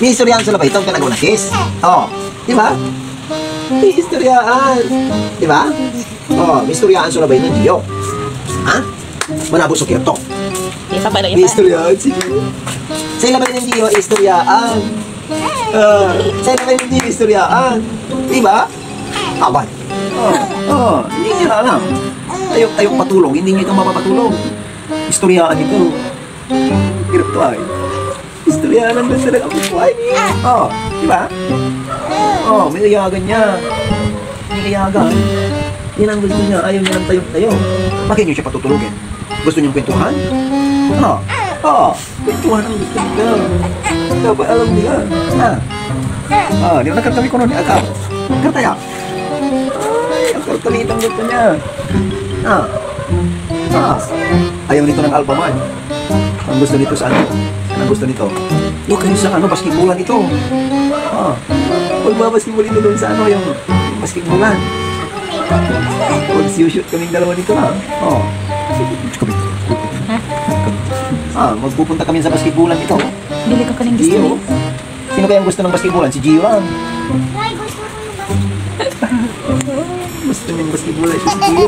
May istoryaan sa labay, itong talaga na kiss. Oh, di ba? May istoryaan. Di ba? Oh, may istoryaan sa labay ng Dio. Ha? Manabusok yun to. May istoryaan, sige. Sa labay ng Dio, istoryaan. Sa labay ng Dio, istoryaan. Di ba? Abay. Hindi nyo na alam. Ayok patulong, hindi nyo ito mapapatulong. Istoryaan ito. Hirap to ay. Istoryahan lang talaga ang buhay niya. Di ba? May kayagan niya. May kayagan. Yan ang gusto niya. Ayaw niya ng tayo-tayo. Bakit niyo siya patutulugin? Gusto niyong kwentuhan? Kwentuhan ang gusto niya. Dapat alam niya. Di ba nakartami ko nun ni Akap? Kartaya. Ay, ang kartalitang gusto niya. Ayaw nito ng Alpaman. Ang gusto nito sa ano? Ang gusto nito? Doon kayo sa ano, basketballan ito. Magbabasketball ito doon sa ano, yung basketballan. Mag-shoot kaming dalawa dito ha. Magpupunta kami sa basketballan ito. Bili ka kaning gusto Gio. Sino kaya ang gusto ng basketballan? Si Gio lang. Gusto ng basketballan si Gio.